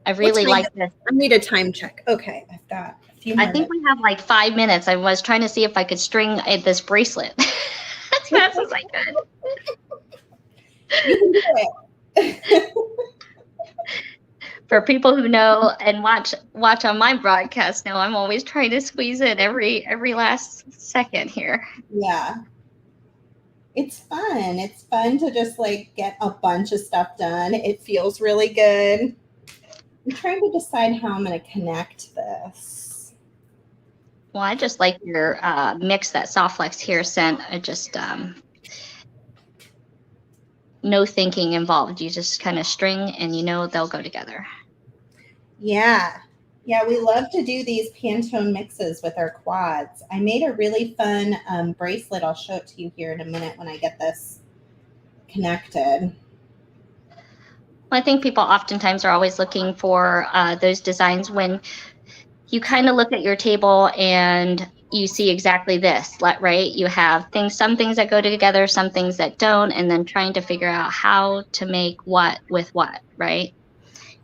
I really like this. I need a time check. Okay, I've got a few more. I think we have like 5 minutes. I was trying to see if I could string this bracelet as fast as I could. You can do it. For people who know and watch on my broadcast know, I'm always trying to squeeze in every last second here. Yeah. It's fun. It's fun to just get a bunch of stuff done. It feels really good. I'm trying to decide how I'm going to connect this. Well, I just like your mix that Softflex here sent. I just no thinking involved. You just kind of string and they'll go together. Yeah. Yeah, we love to do these Pantone mixes with our quads. I made a really fun bracelet. I'll show it to you here in a minute when I get this connected. Well, I think people oftentimes are always looking for those designs when you kind of look at your table and you see exactly this, right? You have some things that go together, some things that don't, and then trying to figure out how to make what with what, right?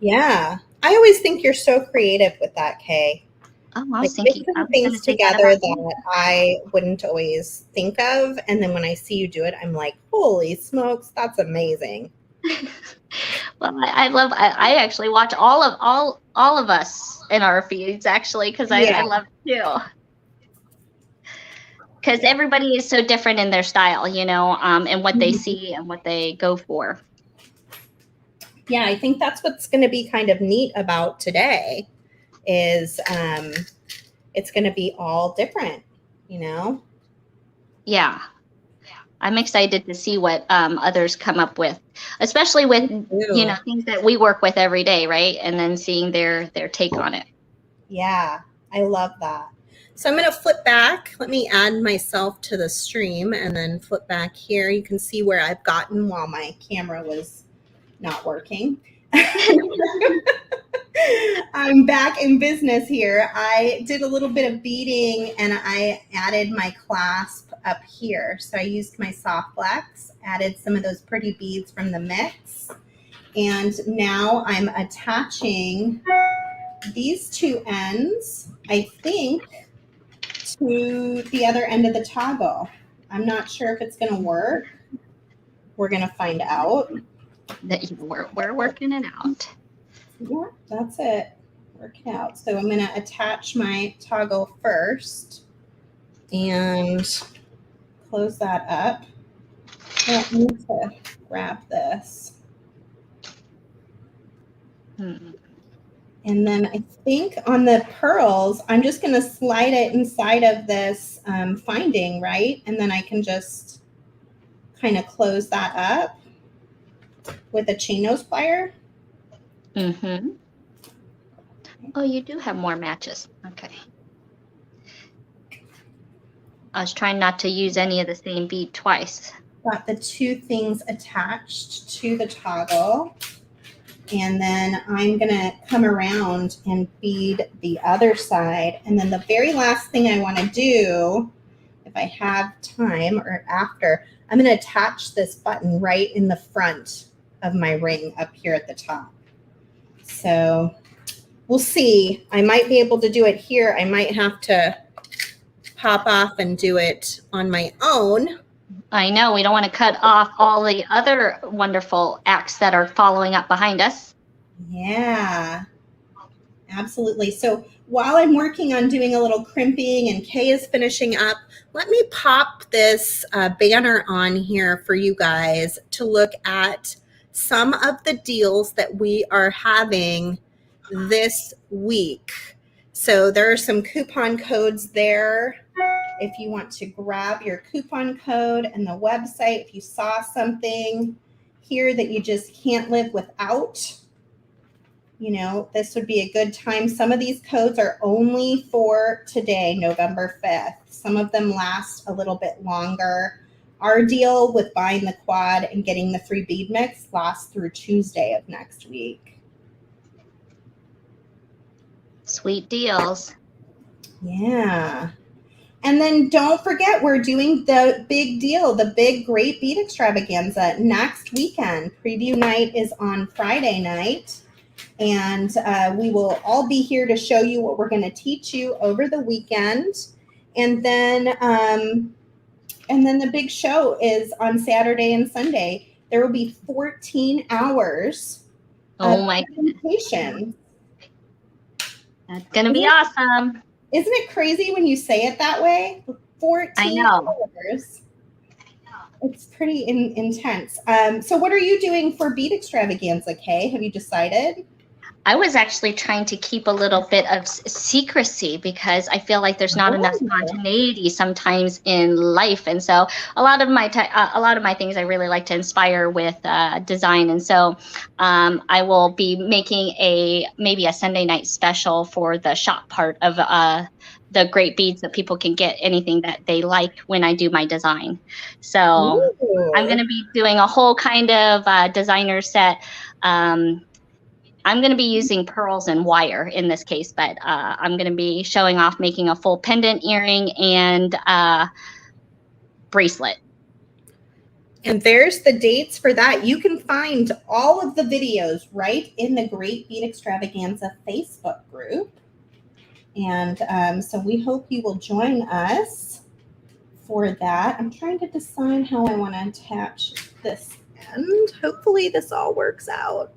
Yeah. I always think you're so creative with that, Kay. Oh, I was thinking things together that I wouldn't always think of, and then when I see you do it, I'm like, holy smokes, that's amazing. Well, I actually watch all of us in our feeds actually because I love it too. because everybody is so different in their style, and what they Mhm. see and what they go for. Yeah, I think that's what's going to be kind of neat about today is it's going to be all different, Yeah. I'm excited to see what others come up with, especially with, Ooh. things that we work with every day, right? And then seeing their take on it. Yeah, I love that. So I'm going to flip back. Let me add myself to the stream and then flip back here. You can see where I've gotten while my camera was not working. I'm back in business here. I did a little bit of beading and I added my clasp up here. So I used my soft flex, added some of those pretty beads from the mix. And now I'm attaching these two ends, I think, to the other end of the toggle. I'm not sure if it's going to work. We're going to find out. We're working it out. Yeah, that's it. Working out. So I'm going to attach my toggle first and close that up. I don't need to grab this. And then I think on the pearls, I'm just going to slide it inside of this finding, right? And then I can just kind of close that up with a chain nose plier. Mm-hmm. Oh, you do have more matches. Okay. I was trying not to use any of the same bead twice. Got the two things attached to the toggle. And then I'm going to come around and bead the other side. And then the very last thing I want to do, if I have time or after, I'm going to attach this button right in the front of my ring up here at the top. So we'll see. I might be able to do it here. I might have to pop off and do it on my own. I know. We don't want to cut off all the other wonderful acts that are following up behind us. Yeah, absolutely. So while I'm working on doing a little crimping and Kay is finishing up, let me pop this banner on here for you guys to look at some of the deals that we are having this week. So there are some coupon codes there. If you want to grab your coupon code and the website, if you saw something here that you just can't live without, this would be a good time. Some of these codes are only for today, November 5th. Some of them last a little bit longer. Our deal with buying the quad and getting the 3 bead mix lasts through Tuesday of next week. Sweet deals. Yeah. And then don't forget, we're doing the big deal, the big Great Bead Extravaganza next weekend. Preview night is on Friday night. And we will all be here to show you what we're going to teach you over the weekend. And then the big show is on Saturday and Sunday. There will be 14 hours of presentation. That's going to be awesome. Isn't it crazy when you say it that way? 14 hours. It's pretty intense. So what are you doing for Bead Extravaganza, Kay? Have you decided? I was actually trying to keep a little bit of secrecy because I feel like there's not enough spontaneity sometimes in life, and so a lot of my things I really like to inspire with design, and so I will be making maybe a Sunday night special for the shop part of the Great Beads, that people can get anything that they like when I do my design. So I'm going to be doing a whole kind of designer set. I'm going to be using pearls and wire in this case, but I'm going to be showing off making a full pendant, earring, and bracelet. And there's the dates for that. You can find all of the videos right in the Great Bead Extravaganza Facebook group. And so we hope you will join us for that. I'm trying to decide how I want to attach this end. Hopefully this all works out.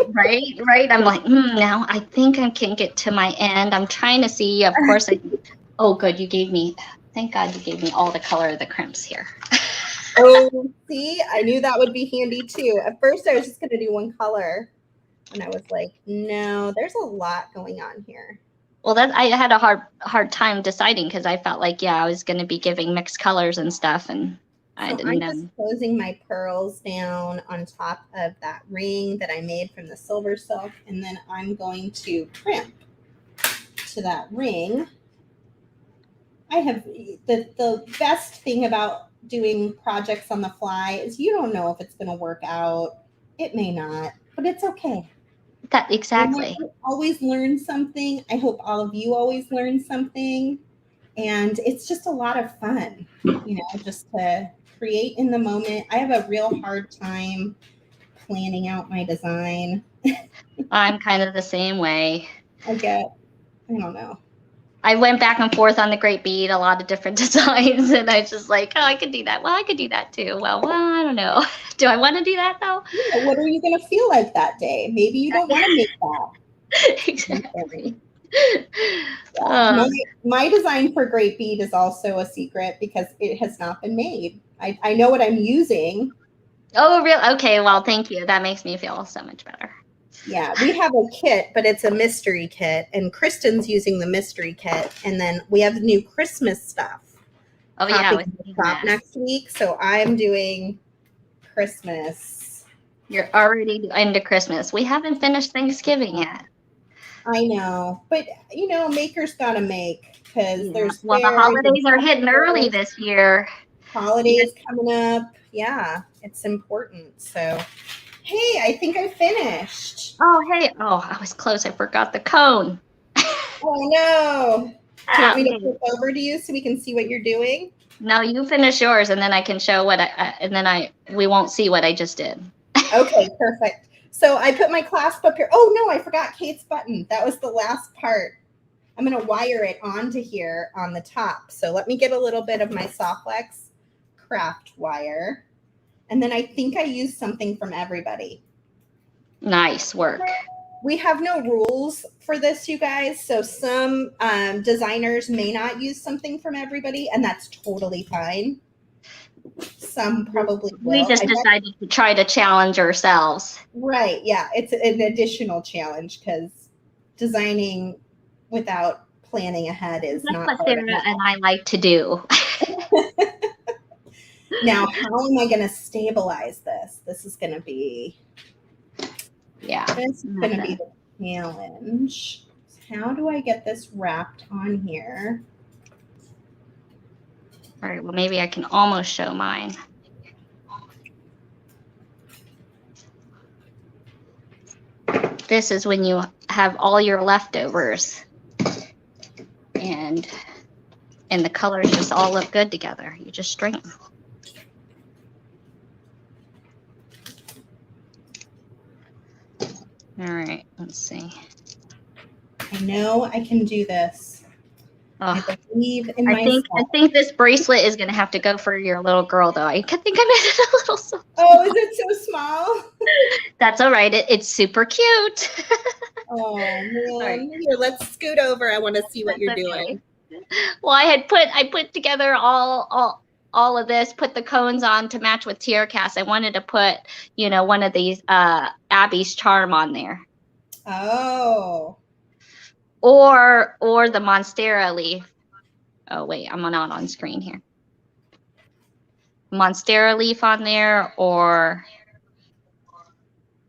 Right. I'm like, now I think I can get to my end. I'm trying to see, of course. Oh, good. You gave me Thank God you gave me all the color of the crimps here. Oh, see, I knew that would be handy too. At first, I was just going to do one color. And I was like, no, there's a lot going on here. Well, I had a hard time deciding because I felt like, yeah, I was going to be giving mixed colors and stuff. And I didn't know. I'm just closing my pearls down on top of that ring that I made from the silver silk. And then I'm going to crimp to that ring. I have the best thing about doing projects on the fly is you don't know if it's going to work out. It may not, but it's okay. That exactly. You always learn something. I hope all of you always learn something. And it's just a lot of fun, just to create in the moment. I have a real hard time planning out my design. I'm kind of the same way. I don't know. I went back and forth on the Great Bead, a lot of different designs, and I was just like, oh, I could do that. Well, I could do that too. Well, I don't know. Do I want to do that though? Yeah, what are you going to feel like that day? Maybe you don't want to make that. Exactly. Yeah. My design for Great Bead is also a secret because it has not been made. I know what I'm using. Oh, really? Okay. Well, thank you. That makes me feel so much better. Yeah, we have a kit, but it's a mystery kit, and Kristen's using the mystery kit, and then we have new Christmas stuff. Oh yeah, shop next week, so I'm doing Christmas. You're already into Christmas. We haven't finished Thanksgiving yet. I know, but makers gotta make because there's the holidays are hitting early this year. Holidays coming up, yeah, it's important. So. Hey, I think I finished. Oh, hey. Oh, I was close. I forgot the cone. Oh, no. Do you want me to flip over to you so we can see what you're doing? No, you finish yours, and then I can show we won't see what I just did. Okay, perfect. So I put my clasp up here. Oh, no, I forgot Kate's button. That was the last part. I'm going to wire it onto here on the top. So let me get a little bit of my Softlex craft wire. And then I think I used something from everybody. Nice work. We have no rules for this, you guys. So some designers may not use something from everybody, and that's totally fine. Some probably will. We just decided to try to challenge ourselves. Right. Yeah. It's an additional challenge because designing without planning ahead is not what Sara and I like to do. Now, how am I going to stabilize this? This is going to be, this is going to be the challenge. How do I get this wrapped on here? All right, well, maybe I can almost show mine. This is when you have all your leftovers and the colors just all look good together. You just string them. All right, let's see. I know I can do this. I believe in myself. I think this bracelet is going to have to go for your little girl, though. I think I made it a little so. Oh, is it so small? That's all right. It's super cute. Oh man! Here, let's scoot over. I want to see what you're doing. Well, I put together all of this, put the cones on to match with tear cast. I wanted to put, one of these Abby's charm on there. Oh. Or the Monstera leaf. Oh wait, I'm not on screen here. Monstera leaf on there, or.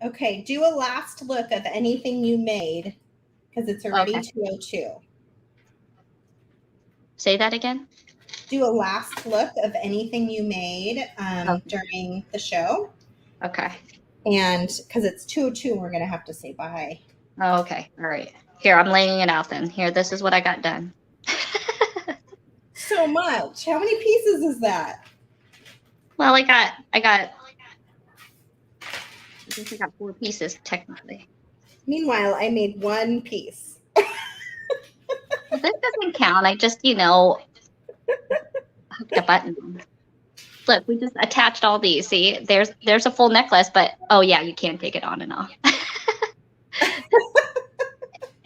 Okay, do a last look of anything you made because it's already 2:02. Say that again. Do a last look of anything you made during the show. Okay. And because it's 2:02, we're going to have to say bye. Oh, okay. All right. Here, I'm laying it out then. Here, this is what I got done. So much. How many pieces is that? Well, I think I got 4 pieces technically. Meanwhile, I made 1 piece. Well, this doesn't count. I just, hooked a button. Look, we just attached all these. See, there's a full necklace, but oh yeah, you can't take it on and off.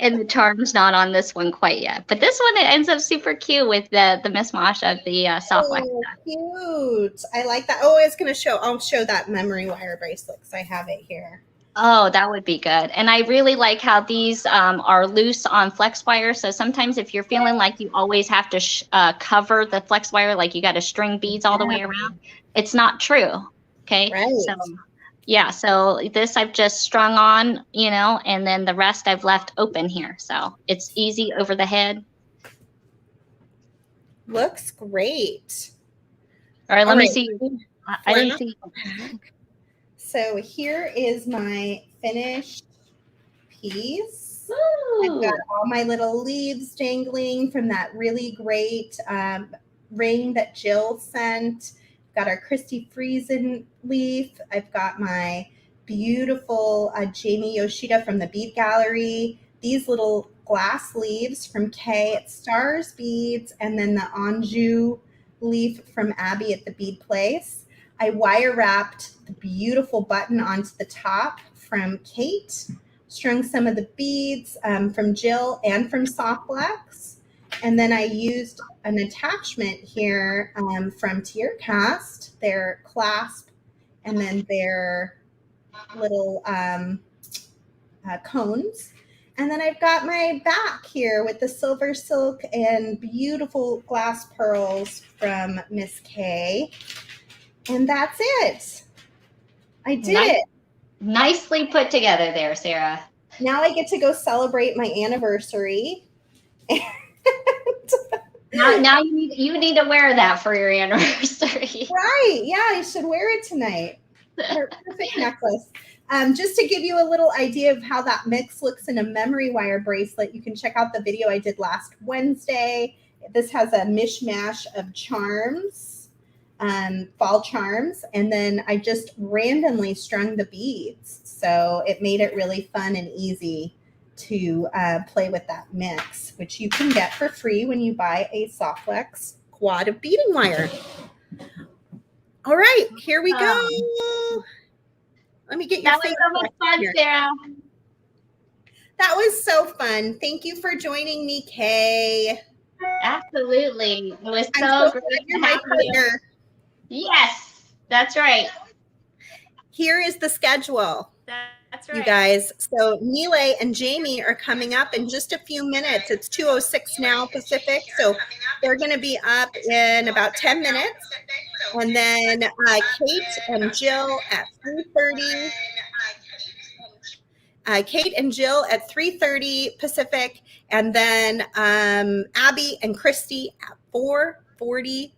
And the charm's not on this one quite yet. But this one, it ends up super cute with the mismatch of the soft wax. Oh, cute. I like that. Oh, it's going to show. I'll show that memory wire bracelet because I have it here. Oh, that would be good. And I really like how these are loose on flex wire. So sometimes if you're feeling like you always have to cover the flex wire, like you got to string beads all the way around, it's not true. Okay. Right. So yeah, so this I've just strung on, you know, and then the rest I've left open here. So it's easy over the head. Looks great. All right, let me see. I didn't see. So here is my finished piece. Ooh. I've got all my little leaves dangling from that really great ring that Jill sent. Got our Christy Friesen leaf. I've got my beautiful Jamie Yoshida from the Bead Gallery. These little glass leaves from Kay at Stars Beads, and then the Anjou leaf from Abby at the Bead Place. I wire wrapped the beautiful button onto the top from Kate, strung some of the beads from Jill and from Softflex. And then I used an attachment here from Tiercast, their clasp, and then their little cones. And then I've got my back here with the silver silk and beautiful glass pearls from Miss Kay. And that's it. I did it. Nicely put together there, Sarah. Now I get to go celebrate my anniversary. Now you need to wear that for your anniversary. Right. Yeah, I should wear it tonight. Perfect necklace. Just to give you a little idea of how that mix looks in a memory wire bracelet, you can check out the video I did last Wednesday. This has a mishmash of charms, fall charms, and then I just randomly strung the beads. So it made it really fun and easy to play with that mix, which you can get for free when you buy a Softflex quad of beading wire. All right, here we go. Let me get your face. That was so much fun, Sarah. That was so fun. Thank you for joining me, Kay. Absolutely. It was I'm so great. You're my partner. Yes, that's right. Here is the schedule. That's right. You guys. So Nile and Jamie are coming up in just a few minutes. It's 2:06 now Pacific. So they're going to be up in about 10 minutes. And then Kate and Jill at 3:30. Kate and Jill at 3:30 Pacific. And then Abby and Christy at 4:45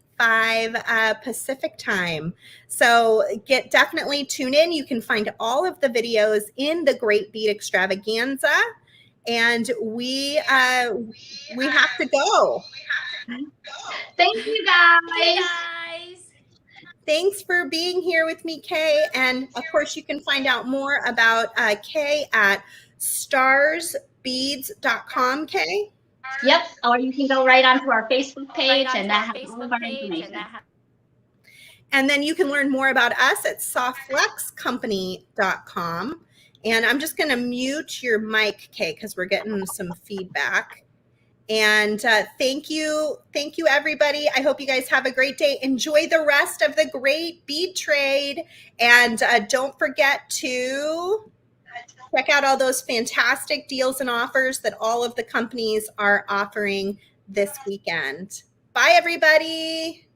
Pacific time. So definitely tune in. You can find all of the videos in the Great Bead Extravaganza, and we have to go. Thank you guys. Thanks for being here with me, Kay. And of course, you can find out more about Kay at starsbeads.com, Kay. Yep. Or you can go right onto our Facebook page and that has all of our information. And then you can learn more about us at softflexcompany.com. And I'm just going to mute your mic, Kay, because we're getting some feedback. And thank you, everybody. I hope you guys have a great day. Enjoy the rest of the Great Bead Trade. And don't forget to check out all those fantastic deals and offers that all of the companies are offering this weekend. Bye, everybody.